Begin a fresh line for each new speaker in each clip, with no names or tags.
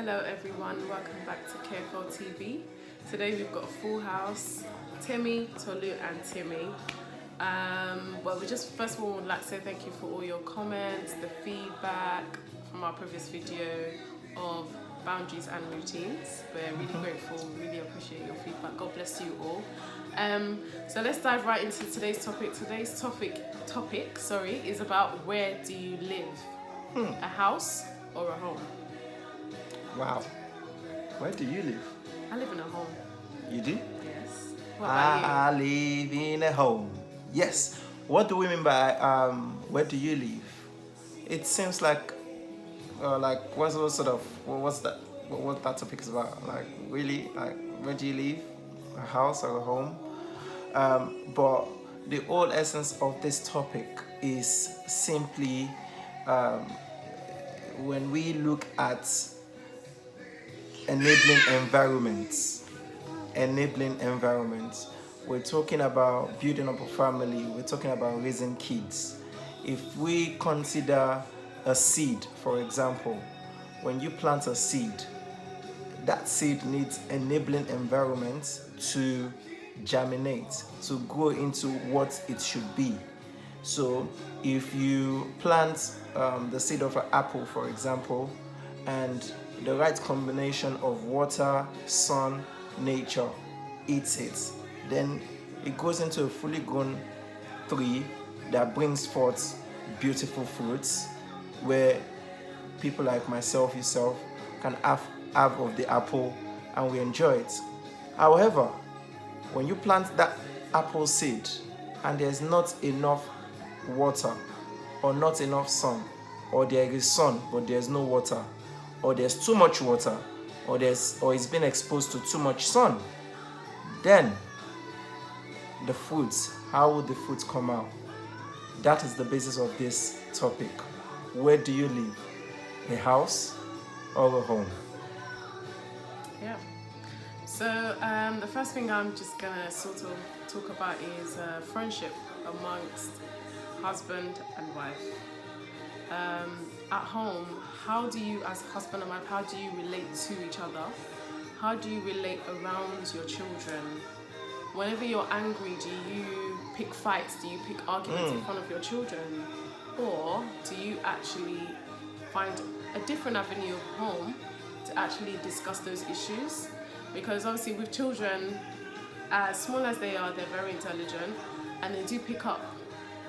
Hello everyone, welcome back to Careful TV. Today we've got a full house, Timmy, Tolu and Timmy. Well, we just first of all would like to say thank you for all your comments, the feedback from our previous video of boundaries and routines. We're really grateful, really appreciate your feedback. God bless you all. So let's dive right into today's topic. Today's topic is about where do you live? A house or a home?
Wow. Where do you live?
I live in a home.
You do?
Yes. What about
I live in a home. Yes. What do we mean by where do you live? It seems like what's that? What that topic is about? Like really, like where do you live? A house or a home? But the whole essence of this topic is simply when we look at enabling environments. We're talking about building up a family. We're talking about raising kids. If we consider a seed, for example, when you plant a seed, that seed needs enabling environments to germinate, to grow into what it should be. So if you plant the seed of an apple, for example, and the right combination of water, sun, nature eats it, then it goes into a fully grown tree that brings forth beautiful fruits where people like myself, yourself, can have of the apple and we enjoy it. However, when you plant that apple seed and there's not enough water or not enough sun, or there is sun but there's no water, or there's too much water, or it's been exposed to too much sun, then how will the fruits come out? That is the basis of this topic. Where do you live? A house or a home?
Yeah. So the first thing I'm just gonna sort of talk about is friendship amongst husband and wife. At home, how do you, as husband and wife, how do you relate to each other? How do you relate around your children? Whenever you're angry, do you pick fights? Do you pick arguments in front of your children? Or do you actually find a different avenue of home to actually discuss those issues? Because obviously with children, as small as they are, they're very intelligent and they do pick up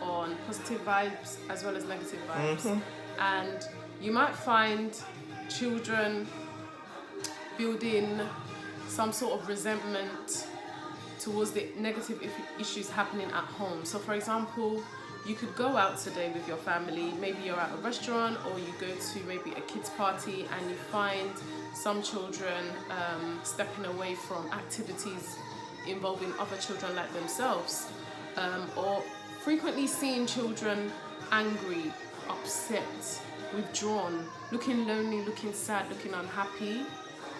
on positive vibes as well as negative vibes. And you might find children building some sort of resentment towards the negative issues happening at home. So for example, you could go out today with your family, maybe you're at a restaurant or you go to maybe a kids party and you find some children stepping away from activities involving other children like themselves, or frequently seeing children angry, upset, withdrawn, looking lonely, looking sad, looking unhappy.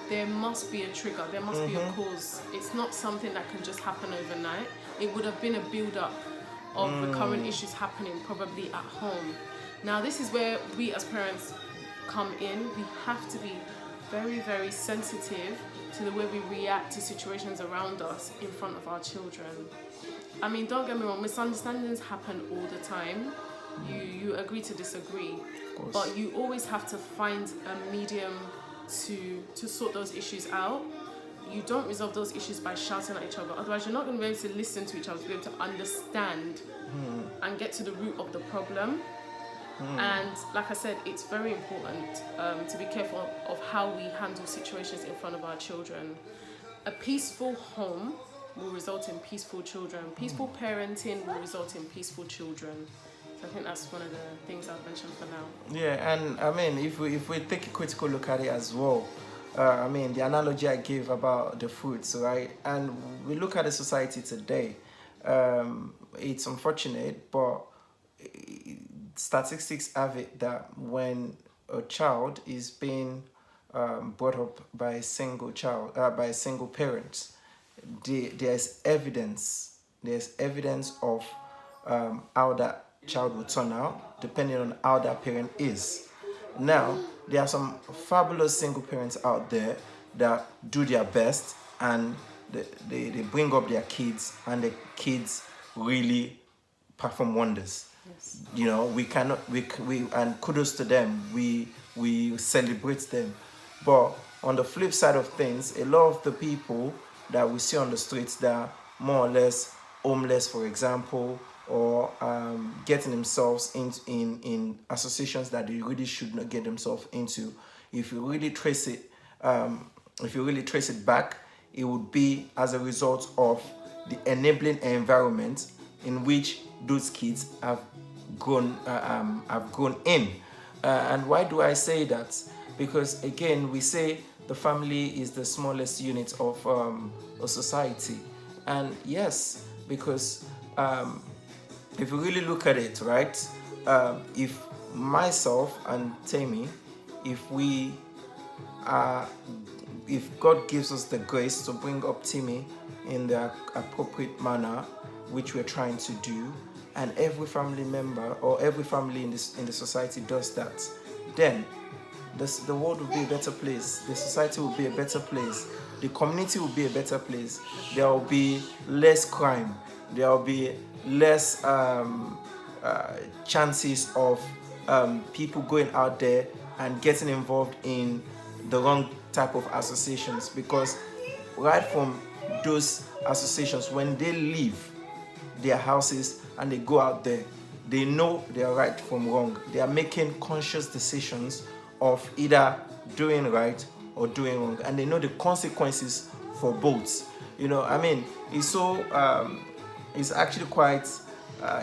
There must be a trigger, there must be a cause. It's not something that can just happen overnight. It would have been a build-up of recurrent issues happening probably at home. Now this is where we as parents come in. We have to be very, very sensitive to the way we react to situations around us in front of our children. I mean, don't get me wrong, misunderstandings happen all the time. You agree to disagree, but you always have to find a medium to sort those issues out. You don't resolve those issues by shouting at each other, otherwise you're not going to be able to listen to each other, to be able to understand and get to the root of the problem. And like I said, it's very important to be careful of how we handle situations in front of our children. A peaceful home will result in peaceful children. Peaceful parenting will result in peaceful children. So I think that's one of the things I've mentioned for now.
Yeah, and I mean, if we take a critical look at it as well, I mean, the analogy I gave about the fruits, right? And we look at the society today. It's unfortunate, but statistics have it that when a child is being brought up by a single parent, there's evidence of how that child will turn out depending on how that parent is. Now, there are some fabulous single parents out there that do their best, and they bring up their kids, and the kids really perform wonders.
Yes.
You know, we cannot we and kudos to them. We celebrate them. But on the flip side of things, a lot of the people that we see on the streets that are more or less homeless, for example, or getting themselves in associations that they really should not get themselves into. If you really trace it, back, it would be as a result of the enabling environment in which those kids have grown in. And why do I say that? Because again, we say the family is the smallest unit of a society, and yes, because if you really look at it, right, if myself and Tammy, if we are, if God gives us the grace to bring up Timmy in the appropriate manner, which we're trying to do, and every family member or every family in the society does that, then the world will be a better place, the society will be a better place, the community will be a better place. There will be less crime, there will be less chances of people going out there and getting involved in the wrong type of associations, because right from those associations, when they leave their houses and they go out there, they know their right from wrong. They are making conscious decisions of either doing right or doing wrong, and they know the consequences for both. You know, I mean, it's actually quite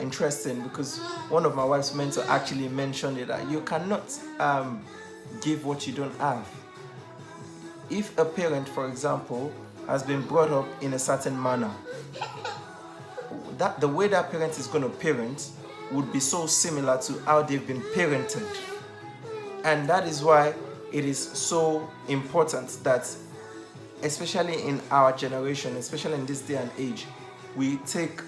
interesting, because one of my wife's mentor actually mentioned it, that you cannot give what you don't have. If a parent, for example, has been brought up in a certain manner, that the way that parent is going to parent would be so similar to how they've been parented. And that is why it is so important that, especially in our generation, especially in this day and age, we take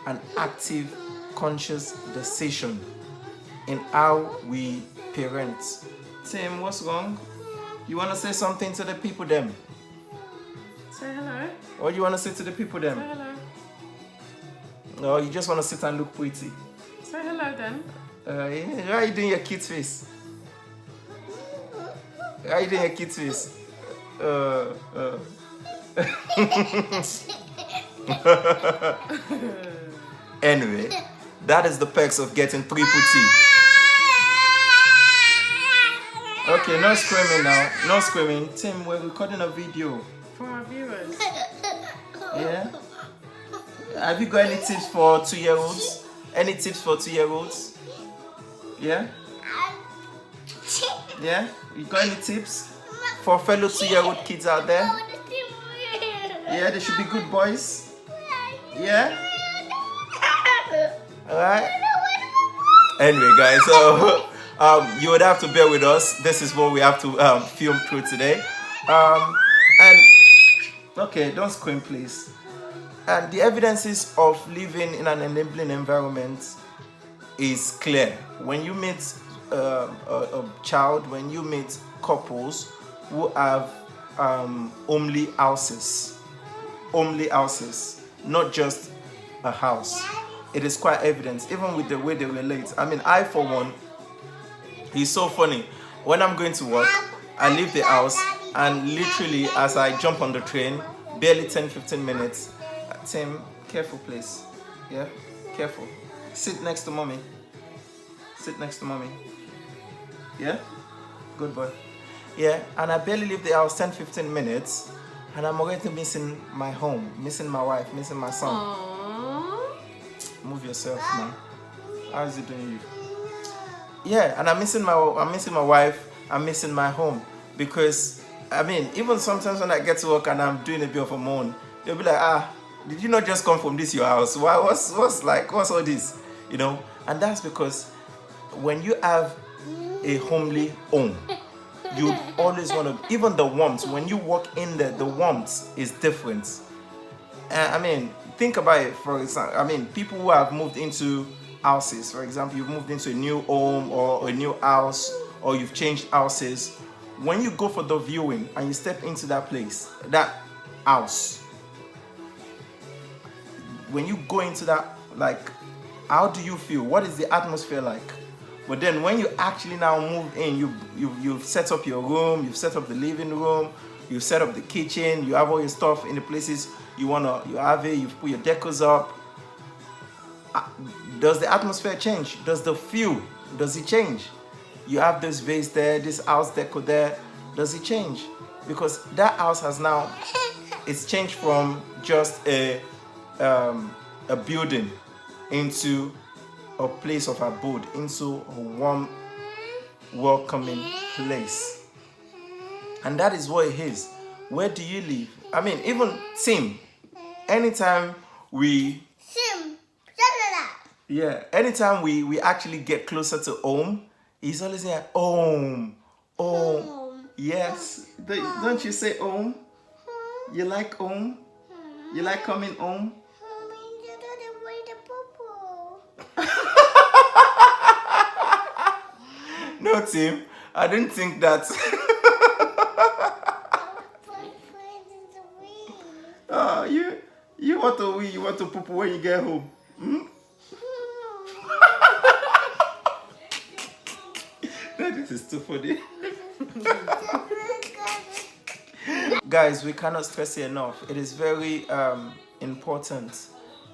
an active, conscious decision in how we parent. Tim, what's wrong? You want to say something to the people them?
Say hello.
Or you want to say to the people them?
Say hello.
No, you just want to sit and look pretty.
Say hello then.
Why are you doing your kid's face? Why are you doing your kid's face? Anyway, that is the perks of getting triple T. Okay, no screaming now. No screaming. Tim, we're recording a video.
For our viewers.
Yeah? Have you got any tips for 2-year-olds? Any tips for 2-year-olds? Yeah? Yeah? You got any tips for fellow 2-year-old kids out there? Yeah, they should be good boys. Yeah? Alright? Anyway, guys, so you would have to bear with us. This is what we have to film through today. And okay, don't scream, please. And the evidences of living in an enabling environment is clear. When you meet a child, when you meet couples who have homely houses, not just a house, it is quite evident, even with the way they relate. I mean, I, for one, it's so funny. When I'm going to work, I leave the house, and literally as I jump on the train, barely 10-15 minutes, Tim, careful please. Yeah, careful. Sit next to mommy. Sit next to mommy. Yeah? Good boy. Yeah, and I barely leave the house 10-15 minutes, and I'm already missing my home, missing my wife, missing my son.
Aww.
Move yourself, man. How is it doing you? Yeah, and I'm missing my wife, I'm missing my home, because I mean, even sometimes when I get to work and I'm doing a bit of a moan, they'll be like, did you not just come from your house? Why, what's all this? You know? And that's because when you have a homely home, you always want to, even the warmth, when you walk in there, the warmth is different. I mean, think about it, for example. I mean, people who have moved into houses, for example, you've moved into a new home or a new house or you've changed houses. When you go for the viewing and you step into that place, that house, when you go into that, like, how do you feel? What is the atmosphere like? But then when you actually now move in, you've set up your room, you've set up the living room, you've set up the kitchen, you have all your stuff in the places you have it, you've put your decors up. Does the atmosphere change? Does the feel, does it change? You have this vase there, this house decor there, does it change? Because that house has now, it's changed from just a building into a place of abode, into a warm, welcoming place. And that is what it is. Where do you live? I mean, even Tim, anytime we actually get closer to home, he's always saying home, home. Yes. Don't you say home? You like home? You like coming home? No, Tim, I didn't think that. You want to wee, you want to poop when you get home. Hmm? This is too funny. Guys, we cannot stress it enough. It is very important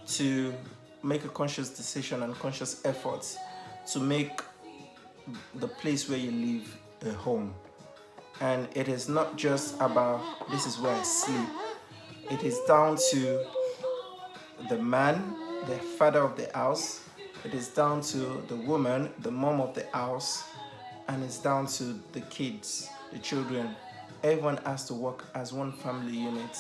to make a conscious decision and conscious efforts to make the place where you live a home. And it is not just about this is where I sleep. It is down to the man, the father of the house. It is down to the woman, the mom of the house. And it's down to the kids, the children. Everyone has to work as one family unit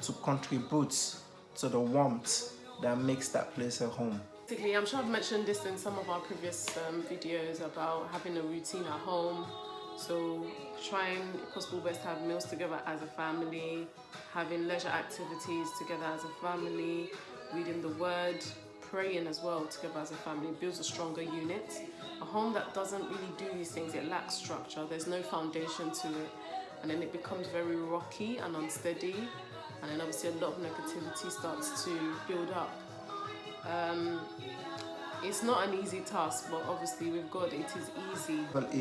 to contribute to the warmth that makes that place a home.
Basically, I'm sure I've mentioned this in some of our previous videos about having a routine at home. So trying, if possible, best to have meals together as a family, having leisure activities together as a family, reading the word, praying as well together as a family builds a stronger unit. A home that doesn't really do these things, it lacks structure, there's no foundation to it, and then it becomes very rocky and unsteady, and then obviously a lot of negativity starts to build up. It's not an easy task, but obviously with God it is easy.
But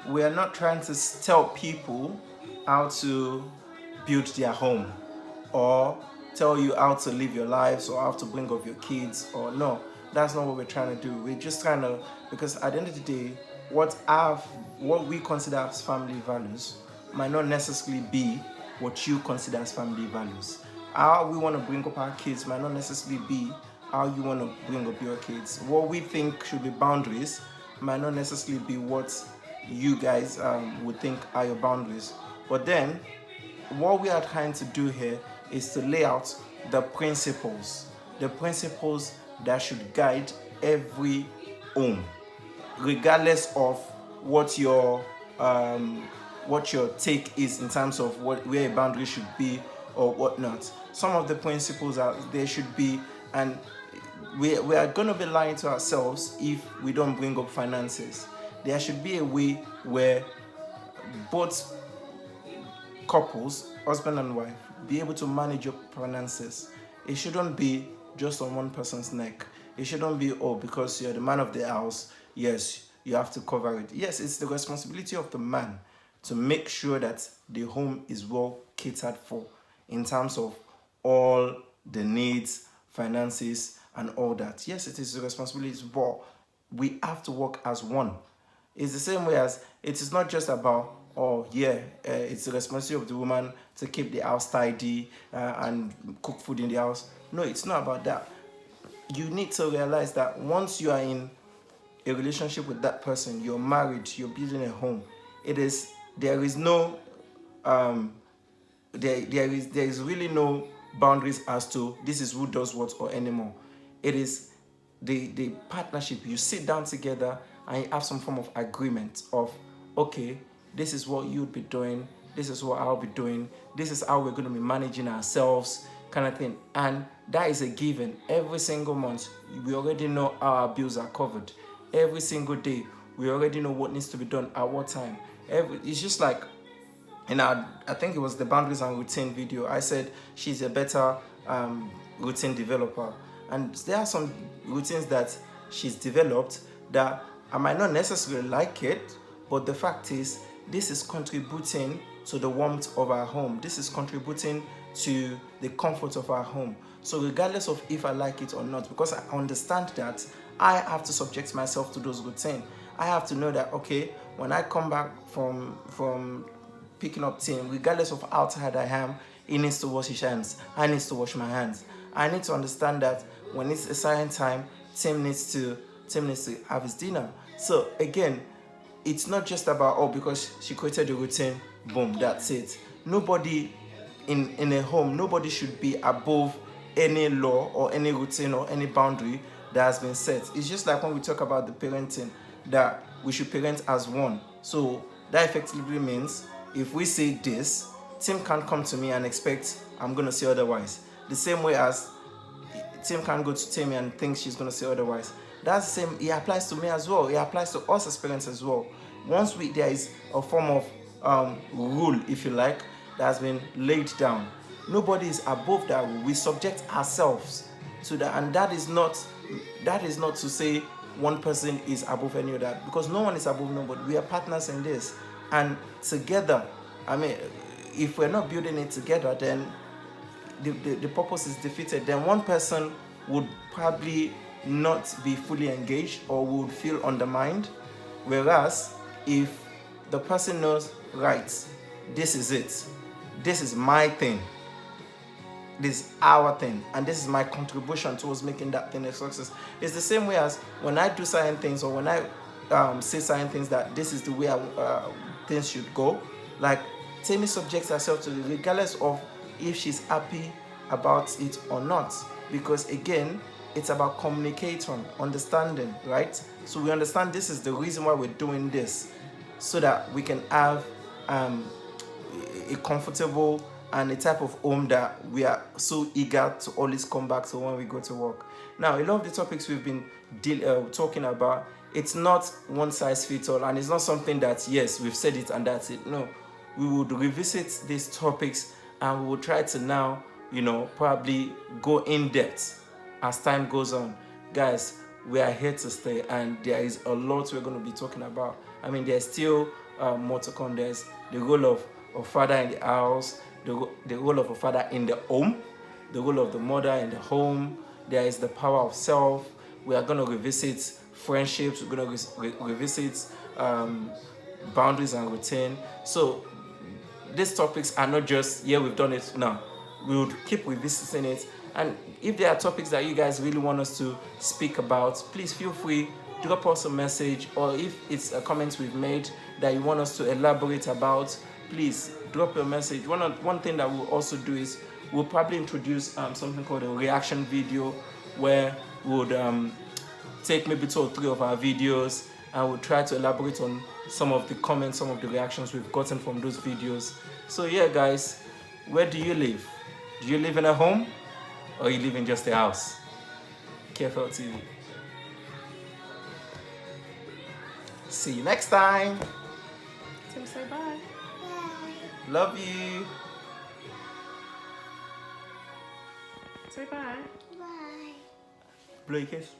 we are not trying to tell people how to build their home or tell you how to live your lives or how to bring up your kids, or no, that's not what we're trying to do. We're just trying to, because at the end of the day, what we consider as family values might not necessarily be what you consider as family values. How we want to bring up our kids might not necessarily be how you want to bring up your kids. What we think should be boundaries might not necessarily be what you guys would think are your boundaries. But then, what we are trying to do here is to lay out the principles that should guide every home, regardless of what your take is in terms of where a boundary should be or whatnot. Some of the principles there should be, and we are going to be lying to ourselves if we don't bring up finances. There should be a way where both couples, husband and wife, be able to manage your finances. It shouldn't be just on one person's neck. It shouldn't be, because you're the man of the house, yes, you have to cover it. Yes, it's the responsibility of the man to make sure that the home is well catered for in terms of all the needs, finances, and all that. Yes, it is the responsibility, but we have to work as one. It's the same way as it is not just about, it's the responsibility of the woman to keep the house tidy and cook food in the house. No, it's not about that. You need to realize that once you are in a relationship with that person, you're married, you're building a home, there is really no boundaries as to this is who does what or anymore. It is the partnership. You sit down together and you have some form of agreement of, okay, this is what you'd be doing, this is what I'll be doing, this is how we're going to be managing ourselves, kind of thing. And that is a given. Every single month, we already know how our bills are covered. Every single day, We already know what needs to be done at what time. It's just like, and I think it was the boundaries and routine video. I said she's a better routine developer, and there are some routines that she's developed that I might not necessarily like it, but the fact is this is contributing to the warmth of our home. This is contributing to the comfort of our home. So regardless of if I like it or not, because I understand that I have to subject myself to those routines. I have to know that, okay, when I come back from picking up Tim, regardless of how tired I am, he needs to wash his hands. I need to wash my hands. I need to understand that when it's a certain time, Tim needs to have his dinner. So again, it's not just about, oh, because she created a routine, boom, that's it. Nobody in a home, nobody should be above any law or any routine or any boundary that has been set. It's just like when we talk about the parenting, that we should parent as one. So that effectively means if we say this, Tim can't come to me and expect I'm going to say otherwise. The same way as Tim can't go to Tammy and think she's going to say otherwise. That's the same. It applies to me as well. It applies to us as parents as well. Once there is a form of rule, if you like, that has been laid down, nobody is above that rule. We subject ourselves to that, and that is not to say one person is above any other, because no one is above nobody. We are partners in this, and together, I mean, if we're not building it together, then the purpose is defeated. Then one person would probably not be fully engaged or would feel undermined, whereas if the person knows, right, this is it, this is my thing, this is our thing, and this is my contribution towards making that thing a success. It's the same way as when I do certain things, or when I say certain things, that this is the way things should go. Like Tammy subjects herself to it, regardless of if she's happy about it or not, because again, it's about communicating, understanding, right? So we understand this is the reason why we're doing this, so that we can have a comfortable and a type of home that we are so eager to always come back to when we go to work. Now, a lot of the topics we've been talking about, it's not one size fits all, and it's not something that, yes, we've said it and that's it. No, we would revisit these topics, and we will try to now, probably go in depth as time goes on. Guys, we are here to stay, and there is a lot we're going to be talking about. I mean, there's still more to come. There's the role of father in the house, the role of a father in the home, the role of the mother in the home. There is the power of self. We are going to revisit friendships. We're going to revisit boundaries and routine. So these topics are not just, yeah, we've done it. No, we would keep revisiting it. And if there are topics that you guys really want us to speak about, please feel free, drop us a message, or if it's a comment we've made that you want us to elaborate about, please drop a message. One thing that we'll also do is we'll probably introduce something called a reaction video, where we would take maybe 2 or 3 of our videos, and we'll try to elaborate on some of the comments, some of the reactions we've gotten from those videos. So yeah, guys, where do you live? Do you live in a home, or you live in just a house? KFL TV. See you next time.
So say bye.
Love you.
Say bye.
Bye.
Blow your kiss.